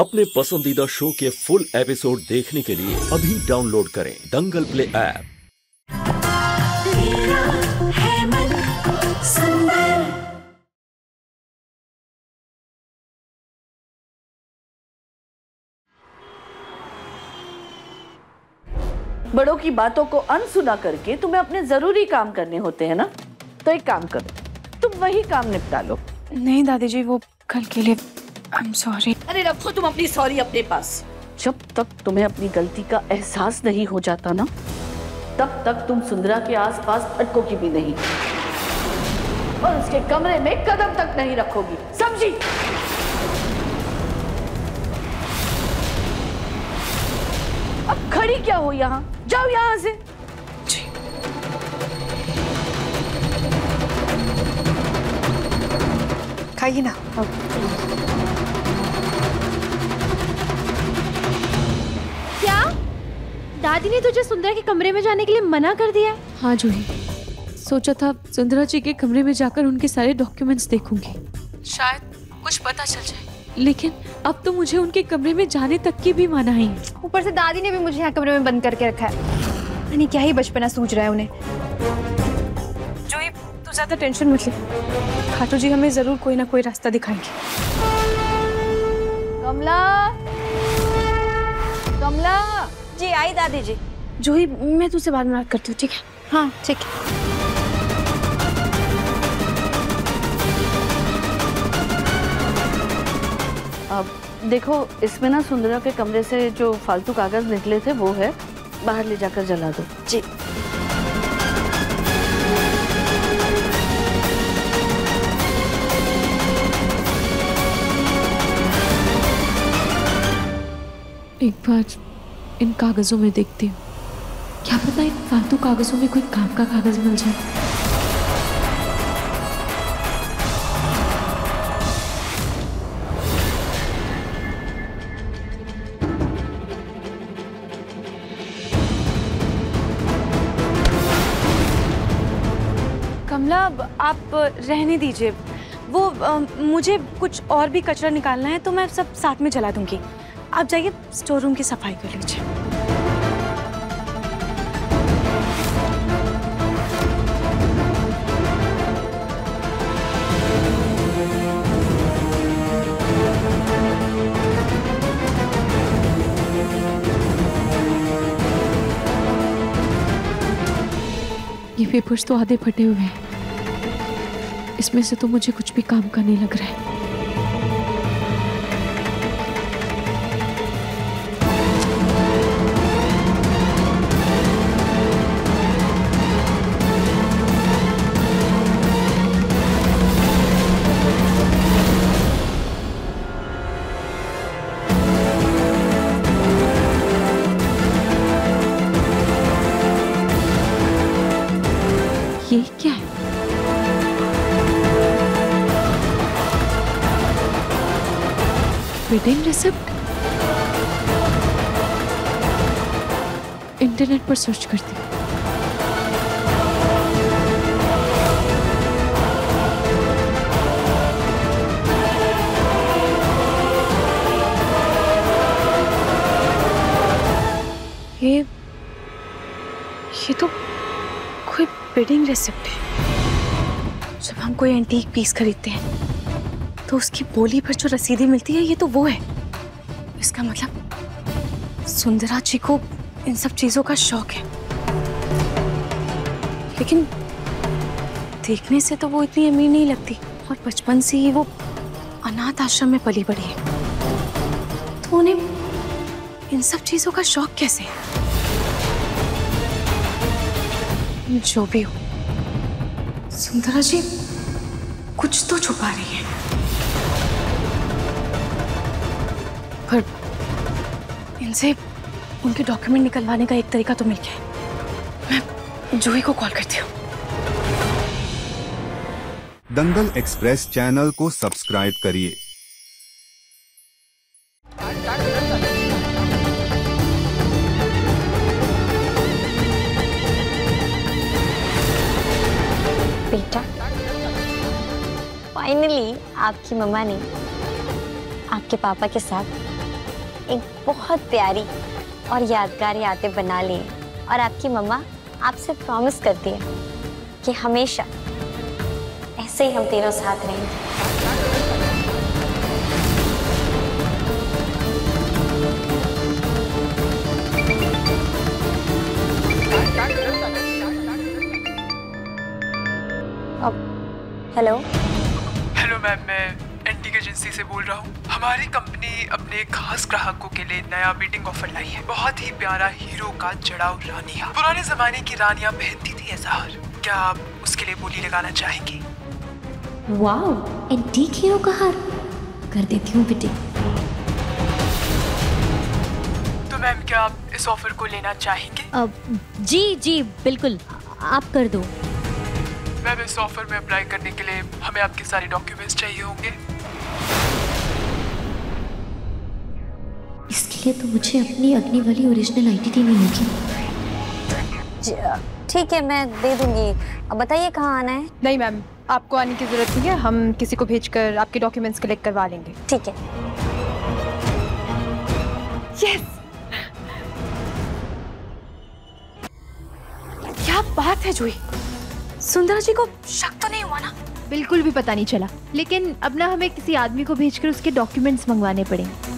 अपने पसंदीदा शो के फुल एपिसोड देखने के लिए अभी डाउनलोड करें दंगल प्ले ऐप। बड़ों की बातों को अनसुना करके तुम्हें अपने जरूरी काम करने होते हैं ना, तो एक काम करो, तुम वही काम निपटा लो। नहीं दादी जी, वो कल के लिए आई एम सॉरी। अरे रखो तुम अपनी सॉरी अपने पास। जब तक तुम्हें अपनी गलती का एहसास नहीं हो जाता ना, तब तक तुम सुंदरा के आसपास भटकोगी भी नहीं और उसके कमरे में कदम तक नहीं रखोगी, समझी? अब खड़ी क्या हो यहाँ, जाओ यहाँ से। खाइए ना। क्या दादी ने तुझे सुंदरा के कमरे में जाने के लिए मना कर दिया? हाँ जूही, सोचा था सुंदरा जी के कमरे में जाकर उनके सारे डॉक्यूमेंट्स देखूंगी, शायद कुछ पता चल जाए, लेकिन अब तो मुझे उनके कमरे में जाने तक की भी मना है। ऊपर से दादी ने भी मुझे यहाँ कमरे में बंद करके रखा है। नहीं, क्या ही बचपना सूझ रहा है उन्हें। जूही, तू ज्यादा टेंशन मत ले, खाटू जी हमें जरूर कोई ना कोई रास्ता दिखाएंगे। कमला, कमला। जी आई दादी जी। जूही, मैं तुझसे बाद में बात करती हूँ, ठीक है? हाँ ठीक है। अब देखो, इसमें ना सुंदरा के कमरे से जो फालतू कागज निकले थे वो है, बाहर ले जाकर जला दो। जी। एक बार इन कागजों में देखती हूँ, क्या पता इन फालतू कागजों में कोई काम का कागज मिल जाए। कमला, आप रहने दीजिए, वो मुझे कुछ और भी कचरा निकालना है तो मैं सब साथ में जला दूंगी। आप जाइए स्टोर रूम की सफाई कर लीजिए। ये पेपर्स तो आधे फटे हुए हैं, इसमें से तो मुझे कुछ भी काम का नहीं लग रहा है। ये क्या है? Wedding receipt. इंटरनेट पर सर्च करती हूँ। ये तो कोई वेडिंग रिसिप्ट है। जब हम कोई एंटीक पीस खरीदते हैं तो उसकी बोली पर जो रसीदी मिलती है, ये तो वो है। इसका मतलब सुंदरा जी को इन सब चीजों का शौक है, लेकिन देखने से तो वो इतनी अमीर नहीं लगती और बचपन से ही वो अनाथ आश्रम में पली बड़ी है, तो उन्हें इन सब चीजों का शौक कैसे है? जो भी हो, सुंदरा जी कुछ तो छुपा रही है, पर इनसे उनके डॉक्यूमेंट निकलवाने का एक तरीका तो मिल गया। मैं जूही को कॉल करती हूँ। दंगल एक्सप्रेस चैनल को सब्सक्राइब करिए। बेटा, फाइनली आपकी मम्मा ने आपके पापा के साथ एक बहुत प्यारी और यादगार यादें बना ली हैं और आपकी मम्मा आपसे प्रॉमिस करती है कि हमेशा ऐसे ही हम तीनों साथ रहेंगे। हेलो हेलो मैम, मैं एंटीक एजेंसी से बोल रहा हूँ। हमारी कंपनी अपने खास ग्राहकों के लिए नया मीटिंग ऑफर लाई है। बहुत ही प्यारा हीरो का जड़ाऊ रानी हार। पुराने जमाने की रानियां पहनती थी ऐसा हार। क्या आप उसके लिए बोली लगाना चाहेंगी? वाओ, एंटीक हीरो का हार कर देती हूँ बेटी। तो मैम क्या आप इस ऑफर को लेना चाहेंगे? जी जी बिल्कुल, आप कर दो। मैम इस ऑफर में अप्लाई करने के लिए हमें आपके सारे डॉक्यूमेंट्स चाहिए होंगे। इसके लिए तो मुझे अपनी अग्नि वाली ओरिजिनल आईडी देनी होगी। ठीक है, मैं दे दूंगी। अब बताइए कहाँ आना है? नहीं मैम, आपको आने की जरूरत नहीं है, हम किसी को भेजकर आपके डॉक्यूमेंट्स कलेक्ट करवा लेंगे। ठीक है। यस, क्या बात है जूही, सुंदरा जी को शक तो नहीं हुआ ना? बिल्कुल भी पता नहीं चला, लेकिन अब ना हमें किसी आदमी को भेजकर उसके डॉक्यूमेंट्स मंगवाने पड़ेंगे।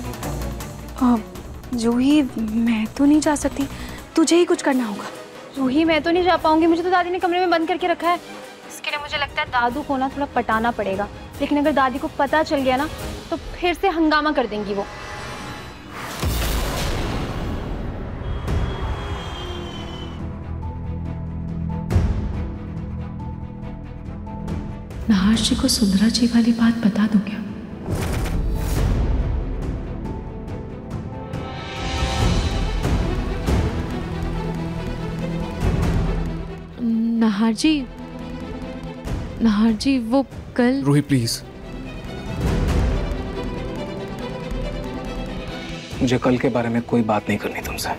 जूही, मैं तो नहीं जा सकती, तुझे ही कुछ करना होगा। जूही, मैं तो नहीं जा पाऊंगी, मुझे तो दादी ने कमरे में बंद करके रखा है। इसके लिए मुझे लगता है दादू को ना थोड़ा पटाना पड़ेगा, लेकिन अगर दादी को पता चल गया ना तो फिर से हंगामा कर देंगी वो। नहार जी को सुंदरा जी वाली बात बता दूं क्या? नहार जी वो कल। रूही प्लीज, मुझे कल के बारे में कोई बात नहीं करनी तुमसे।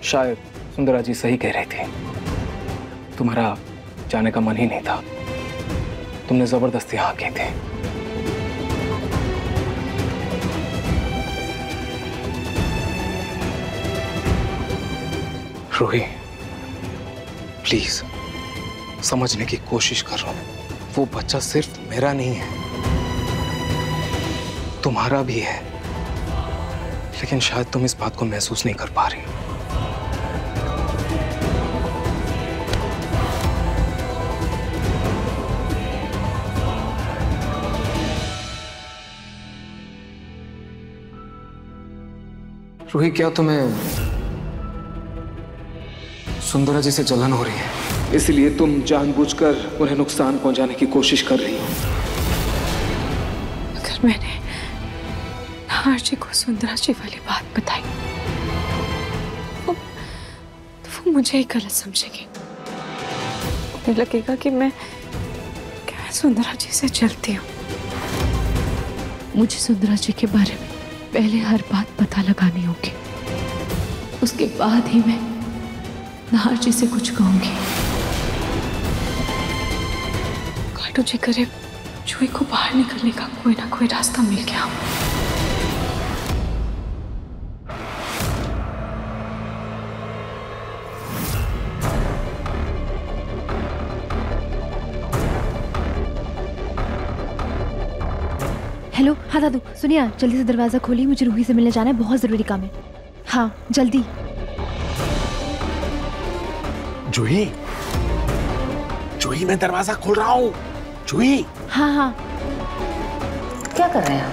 शायद सुंदरा जी सही कह रही थी, तुम्हारा जाने का मन ही नहीं था, तुमने जबरदस्ती हाँ की थी। रूही प्लीज समझने की कोशिश करो, वो बच्चा सिर्फ मेरा नहीं है, तुम्हारा भी है, लेकिन शायद तुम इस बात को महसूस नहीं कर पा रही। रूही, क्या तुम्हें सुंदरा जी से जलन हो रही है, इसलिए तुम जानबूझकर उन्हें नुकसान पहुंचाने की कोशिश कर रही हो? अगर मैंने नहार जी को सुंदरा जी वाली बात बताई तो वो मुझे ही गलत समझेंगे। उन्हें लगेगा कि मैं सुंदरा जी से जलती हूँ। मुझे सुंदरा जी के बारे में पहले हर बात पता लगानी होगी, उसके बाद ही मैं नहार जी से कुछ कहूंगी। काटो जी करे जूही को बाहर निकलने का कोई ना कोई रास्ता मिल गया। हेलो, हाँ दादू सुनिए, जल्दी से दरवाजा खोलिए, मुझे रूही से मिलने जाना है, बहुत जरूरी काम है। हाँ जल्दी। जूही, जूही मैं दरवाजा खोल रहा हूँ। जूही। हाँ हाँ। क्या कर रहे हैं आप?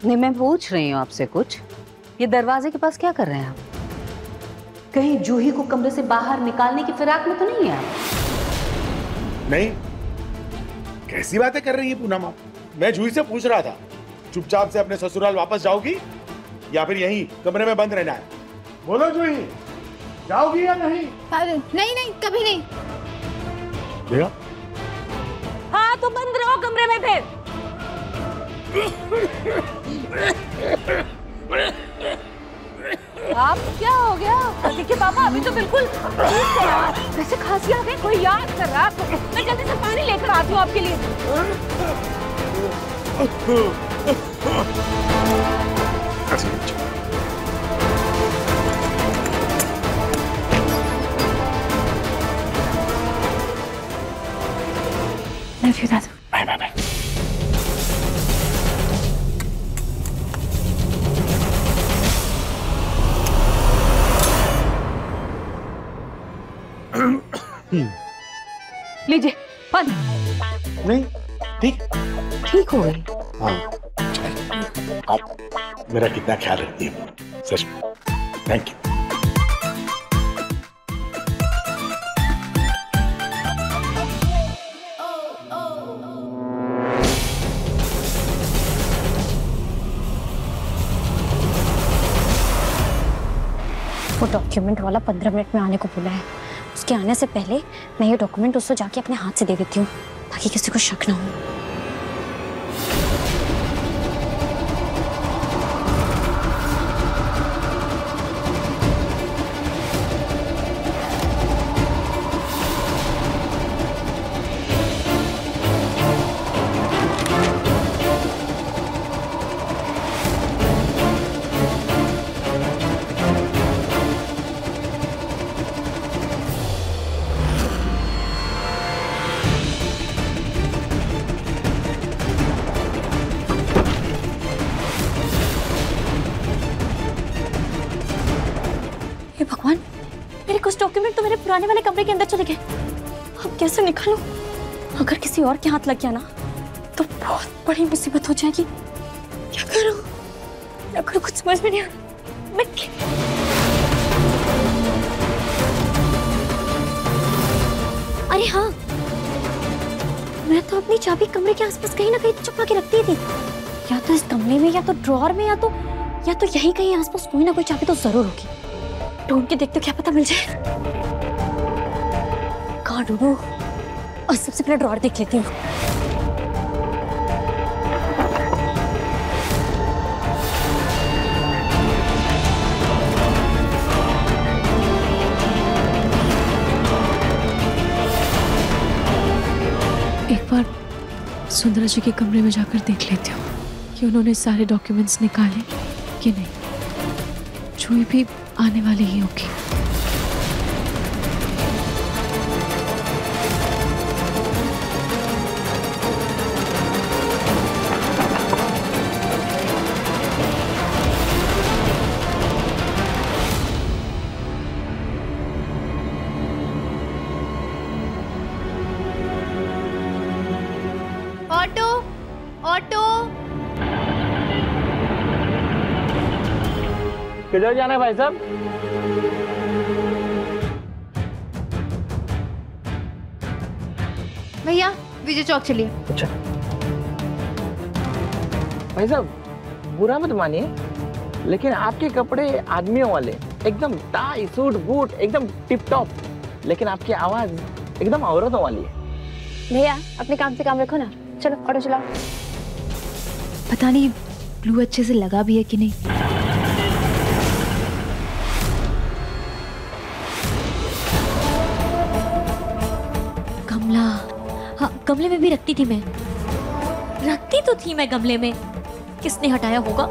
नहीं, मैं पूछ रही हूँ आपसे कुछ। ये दरवाजे के पास क्या कर रहे हैं आप? कहीं जूही को कमरे से बाहर निकालने की फिराक में तो नहीं है आप? नहीं, कैसी बातें कर रही है पूनम आप? मैं जूही से पूछ रहा था, चुपचाप से अपने ससुराल वापस जाओगी या फिर यहीं कमरे में बंद रहना है? बोलो जूही, जाओगी या नहीं? नहीं नहीं, कभी नहीं। देखा? हाँ तो बंद रहो कमरे में फिर। आप क्या हो गया? देखिए पापा अभी तो बिल्कुल वैसे खांसी आ गई। कोई याद कर रहा है आपको? मैं जल्दी से पानी लेकर आती हूँ आपके लिए। लव यू दादू। Bye bye bye. लीजिए बंद। नहीं ठीक ठीक हो गई। हाँ आप मेरा कितना ख्याल रखती है सच में, थैंक यू। वो डॉक्यूमेंट वाला 15 मिनट में आने को बोला है। उसके आने से पहले मैं ये डॉक्यूमेंट उसको जाके अपने हाथ से दे देती हूँ ताकि किसी को शक ना हो। भगवान, मेरे कुछ डॉक्यूमेंट तो मेरे पुराने वाले कमरे के अंदर चले गए। अब कैसे निकालूं? अगर किसी और के हाथ लग गया ना तो बहुत बड़ी मुसीबत हो जाएगी। क्या करूं? क्या करूं कुछ समझ में नहीं आ रहा। अरे हाँ, मैं तो अपनी चाबी कमरे के आसपास कहीं ना कहीं छुपा के रखती थी। या तो इस कमरे में, या तो ड्रॉअर में, या तो यहीं कहीं आसपास कोई ना कोई चाबी तो जरूर होगी। ढूंढ के देखते, क्या पता मिल जाए। कहाँ ढूंढूं? और सबसे पहले ड्रॉअर देख लेती हूँ। एक बार सुंदरा जी के कमरे में जाकर देख लेती हूँ कि उन्होंने सारे डॉक्यूमेंट्स निकाले कि नहीं। जो भी आने वाली ही होगी। Auto, auto. किधर जाना है भाई साहब? भैया विजय चौक चलिए। अच्छा भाई साहब, बुरा मत मानिए, लेकिन आपके कपड़े आदमियों वाले, एकदम टाई सूट बूट एकदम टिप टॉप, लेकिन आपकी आवाज एकदम औरतों वाली है। भैया अपने काम से काम रखो ना। चलो ऑटो चलाओ। पता नहीं ब्लू अच्छे से लगा भी है कि नहीं। गमला, हाँ गमले में भी रखती थी मैं। रखती तो थी मैं गमले में, किसने हटाया होगा?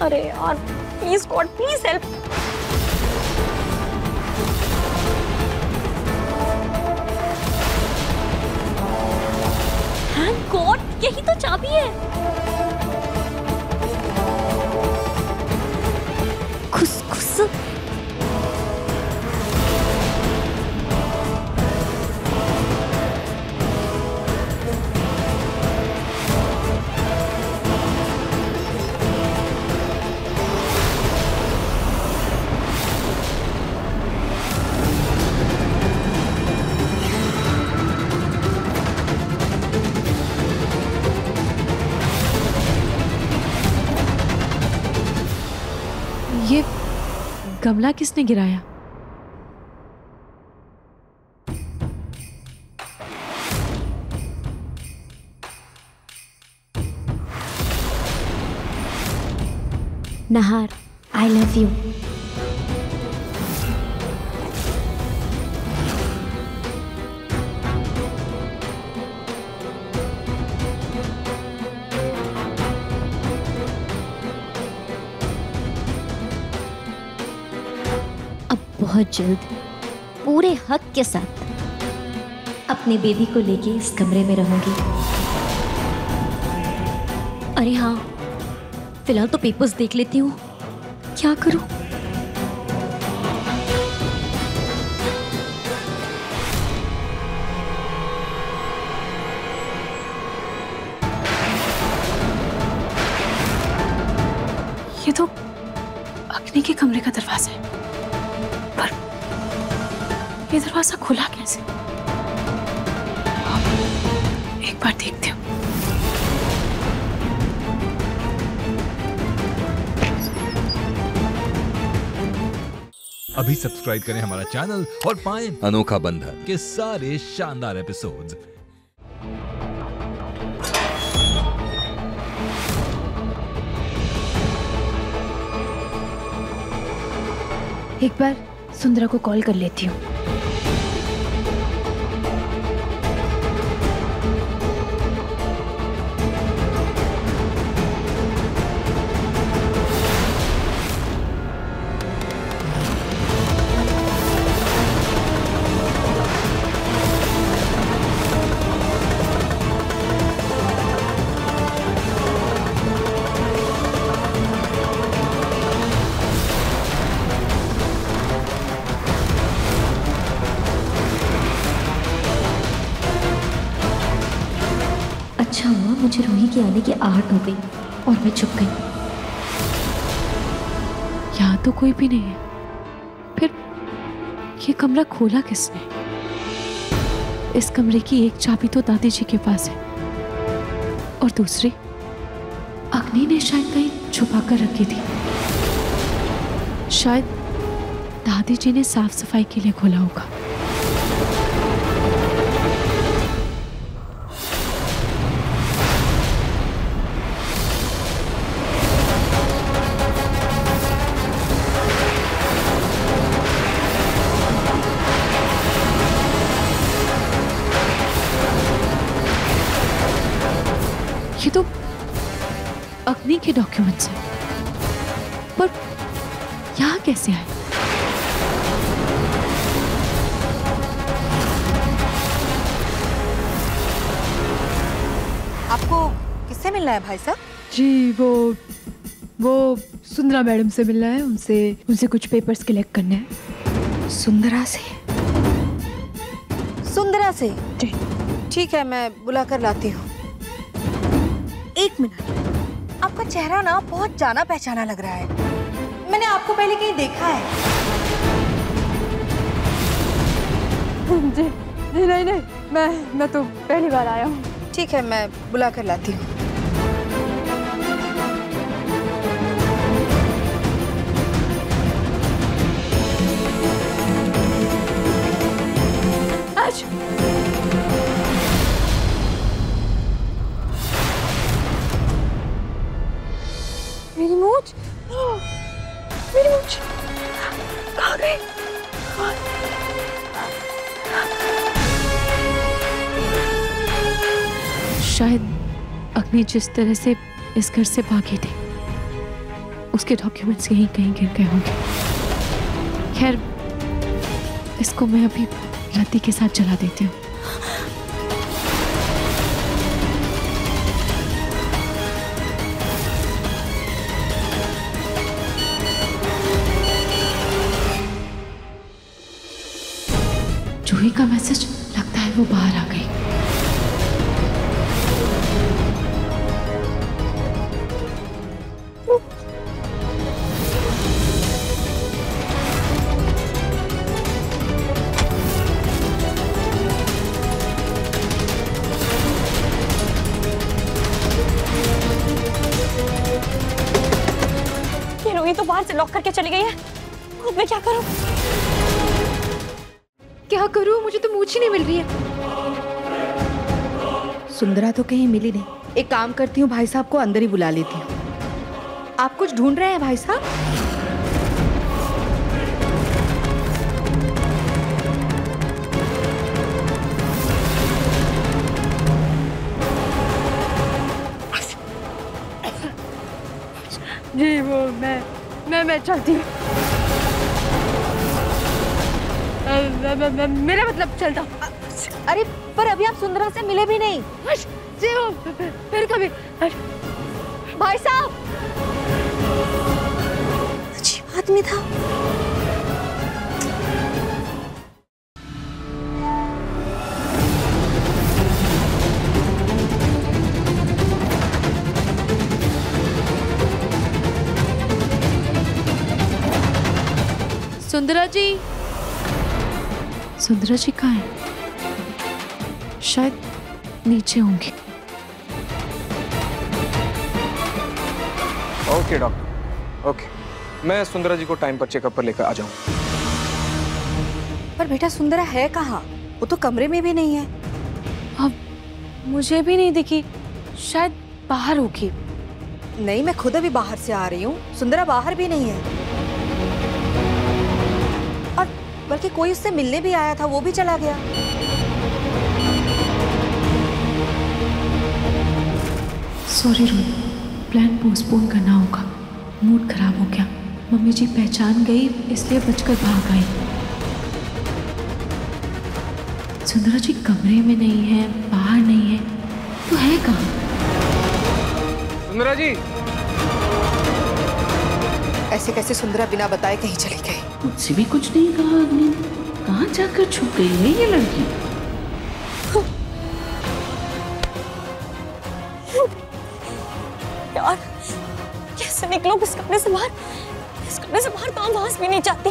अरे यार, please God please help. Thank God, यही तो चाबी है। खुस खुस। ये गमला किसने गिराया? नहार, आई लव यू। अब बहुत जल्द पूरे हक के साथ अपने बेबी को लेके इस कमरे में रहूंगी। अरे हाँ, फिलहाल तो पेपर्स देख लेती हूँ, क्या करूँ? ये तो अग्नि के कमरे का दरवाजा है, पर ये दरवाजा खुला कैसे? एक बार देखते हो। अभी सब्सक्राइब करें हमारा चैनल और पाएं अनोखा बंधन के सारे शानदार एपिसोड्स। एक बार सुंदरा को कॉल कर लेती हूँ। अच्छा हुआ मुझे रूही के आने की आहट हो गई और मैं चुप गई। यहाँ तो कोई भी नहीं है, फिर ये कमरा खोला किसने? इस कमरे की एक चाबी तो दादी जी के पास है और दूसरी अग्नि ने शायद कहीं छुपा कर रखी थी। शायद दादी जी ने साफ सफाई के लिए खोला होगा। ये तो अग्नि के डॉक्यूमेंट्स हैं, पर यहाँ कैसे आए? आपको किससे मिलना है भाई साहब? जी वो सुंदरा मैडम से मिलना है, उनसे कुछ पेपर्स कलेक्ट करने हैं। सुंदरा से? सुंदरा से? जी ठीक है, मैं बुला कर लाती हूँ। एक मिनट, आपका चेहरा ना बहुत जाना पहचाना लग रहा है, मैंने आपको पहले कहीं देखा है। जी नहीं, मैं तो पहली बार आया हूँ। ठीक है, मैं बुला कर लाती हूँ। आज मेरी मूंछ कहाँ गई? शायद अग्नि जिस तरह से इस घर से भागी थी, उसके डॉक्यूमेंट्स यहीं कहीं गिर गए होंगे। खैर, इसको मैं अभी लती के साथ जला देती हूँ। जूही का मैसेज, लगता है वो बाहर आ गई। ये तो बाहर से लॉक करके चली गई है, अब मैं क्या करूं? क्या करूं? मुझे तो मूंछ ही नहीं मिल रही है। सुंदरा तो कहीं मिली नहीं। एक काम करती हूँ, भाई साहब को अंदर ही बुला लेती हूँ। आप कुछ ढूंढ रहे हैं भाई साहब? जी वो मैं चलती हूँ। मेरा मतलब चलता हूँ। अरे पर अभी आप सुंदरा से मिले भी नहीं। जी वो फिर कभी। भाई साहब, अजीब आदमी था। सुंदरा जी कहाँ है? शायद नीचे होंगे। Okay doctor, okay. मैं सुंदरा जी को टाइम पर चेकअप पर लेकर आ जाऊं। पर बेटा सुंदरा है कहाँ? वो तो कमरे में भी नहीं है। अब मुझे भी नहीं दिखी, शायद बाहर होगी। नहीं, मैं खुद अभी बाहर से आ रही हूँ, सुंदरा बाहर भी नहीं है। और बल्कि कोई उससे मिलने भी आया था, वो भी चला गया। सॉरी रोहित, प्लान पोस्टपोन करना होगा। मूड खराब हो गया। मम्मी जी पहचान गई इसलिए बचकर भाग आई। सुंदरा जी कमरे में नहीं है, बाहर नहीं है, तो है कहाँ? सुंदरा जी! ऐसे कैसे सुंदरा बिना बताए कहीं चली गई? मुझसे भी कुछ नहीं कहा अग्नि। कहाँ जाकर छुप गई है ये लड़की? यार कैसे निकलो इस कमरे से बाहर? इस कमरे से बाहर तो आवाज भी नहीं जाती।